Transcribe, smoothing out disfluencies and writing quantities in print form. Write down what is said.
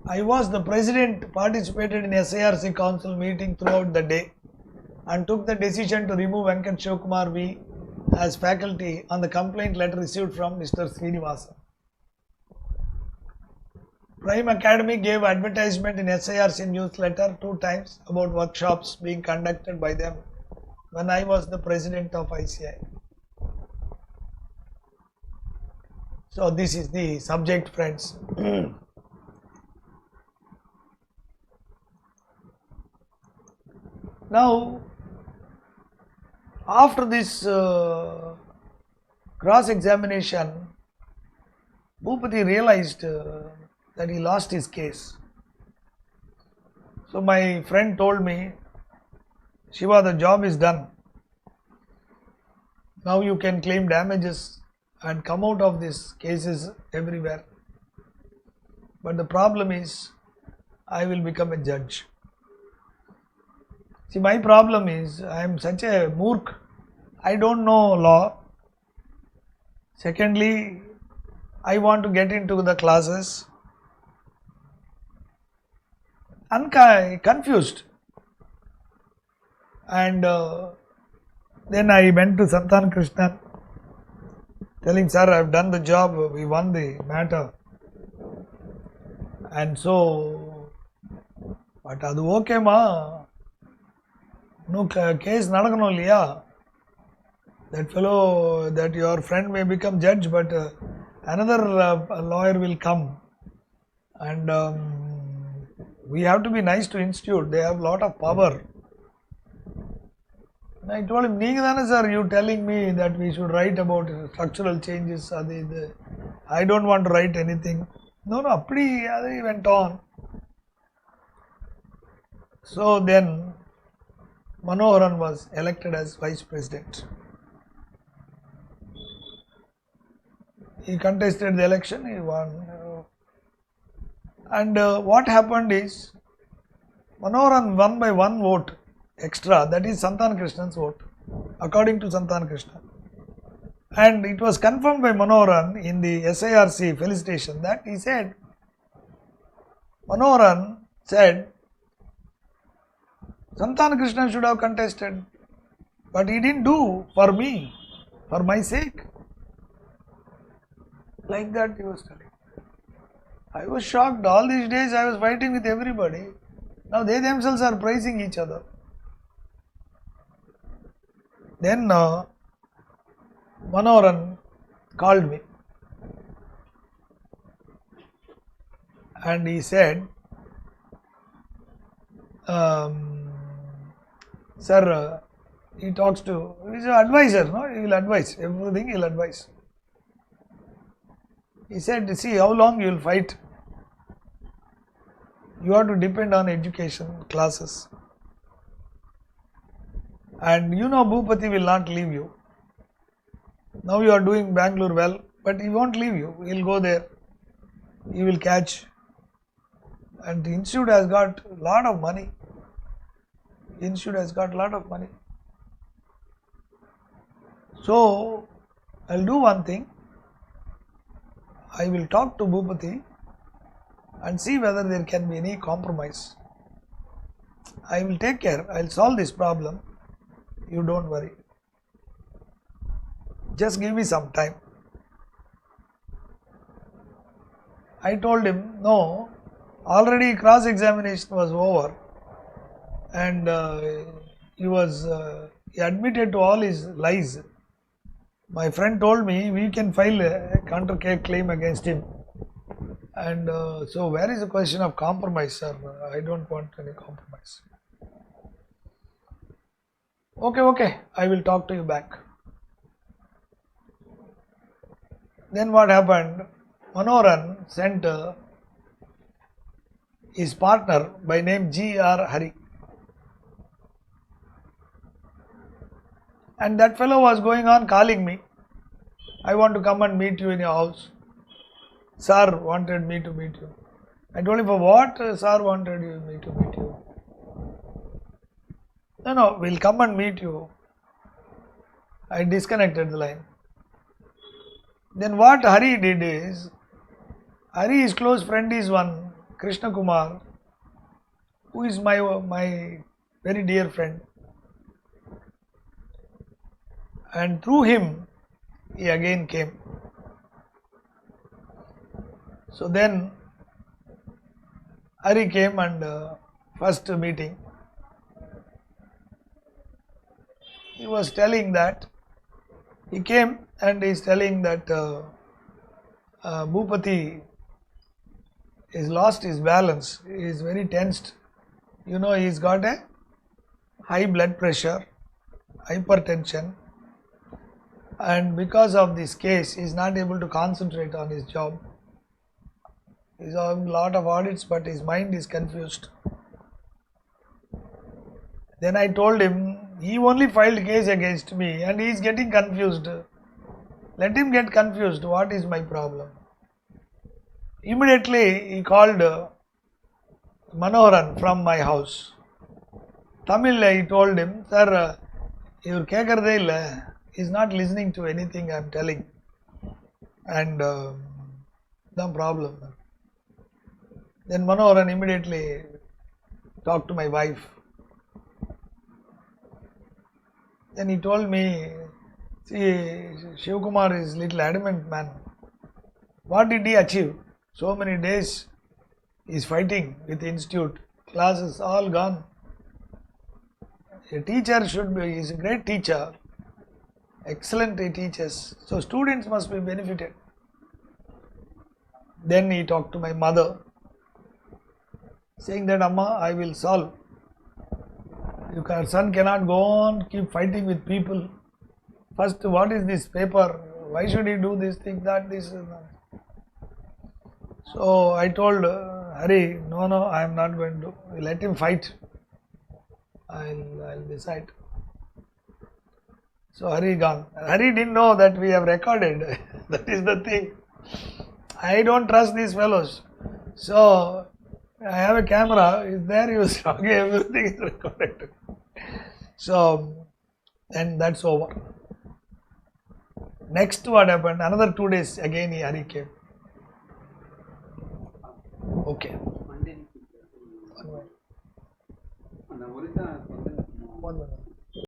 I was the president, participated in SIRC council meeting throughout the day and took the decision to remove Venkat Shivkumar V as faculty on the complaint letter received from Mr. Srinivasan. Prime Academy gave advertisement in SIRC newsletter 2 times about workshops being conducted by them when I was the president of ICI. So this is the subject, friends. Now, after this cross-examination, Bhupati realized that he lost his case. So my friend told me, Shiva, the job is done. Now you can claim damages and come out of these cases everywhere. But the problem is, I will become a judge. See, my problem is, I am such a moork. I don't know law. Secondly, I want to get into the classes. Confused. And then I went to Santan Krishnan, telling, sir, I have done the job, we won the matter. And so, but adu okay ma, no case nadakano liya. That fellow, that your friend may become judge, but another lawyer will come. And we have to be nice to institute, they have lot of power. And I told him, sir, you telling me that we should write about structural changes. I don't want to write anything. No, he went on. So then Manoharan was elected as vice president. He contested the election, he won. And what happened is, Manoharan won by 1 vote extra, that is Santan Krishnan's vote, according to Santan Krishna. And it was confirmed by Manoharan in the SIRC felicitation that he said, Manoharan said, Santan Krishna should have contested, but he didn't do for me, for my sake. Like that he was telling. I was shocked. All these days I was fighting with everybody. Now they themselves are praising each other. Then Manoharan called me and he said, sir, he talks to, he is an advisor, no? He will advise, everything he will advise. He said, see how long you will fight. You have to depend on education, classes. And you know Bhupati will not leave you. Now you are doing Bangalore well, but he won't leave you. He will go there. He will catch. And the institute has got a lot of money. Institute has got a lot of money. So, I will do one thing. I will talk to Bhupati and see whether there can be any compromise. I will take care. I will solve this problem. You don't worry. Just give me some time. I told him, no, already cross-examination was over and he admitted to all his lies. My friend told me we can file a counter claim against him. And so where is the question of compromise, sir? I don't want any compromise. Okay, I will talk to you back. Then what happened? Manoharan sent his partner by name G.R. Hari. And that fellow was going on calling me. I want to come and meet you in your house. Sir wanted me to meet you. I told him, for what sir wanted me to meet you? No, we'll come and meet you. I disconnected the line. Then what Hari did is, Hari's close friend is one Krishna Kumar, who is my very dear friend, and through him he again came. So then Hari came, and first meeting he was telling that he came and he is telling that Bhupati has lost his balance. He is very tensed. You know, he's got a high blood pressure, hypertension, and because of this case, he is not able to concentrate on his job. He's on a lot of audits, but his mind is confused. Then I told him, he only filed case against me and he is getting confused. Let him get confused. What is my problem? Immediately he called Manoharan from my house. Tamil, I told him, sir, ivar kekarade illa. He is not listening to anything I am telling. And no problem. Then Manoharan immediately talked to my wife. Then he told me, see, Shivkumar is little adamant man. What did he achieve? So many days he is fighting with the institute. Classes all gone. A teacher should be, he is a great teacher. Excellent he teaches. So students must be benefited. Then he talked to my mother, saying that, Amma, I will solve. Your son cannot go on, keep fighting with people. First, what is this paper? Why should he do this thing, that, this and that? So I told Hari, no, I am not going to. Let him fight. I'll decide. So Hari gone. Hari didn't know that we have recorded. That is the thing. I don't trust these fellows. So I have a camera. Is there? He was talking. Everything is recorded. So, and that's over. Next, what happened? Another 2 days again. Hari came. Okay. One minute.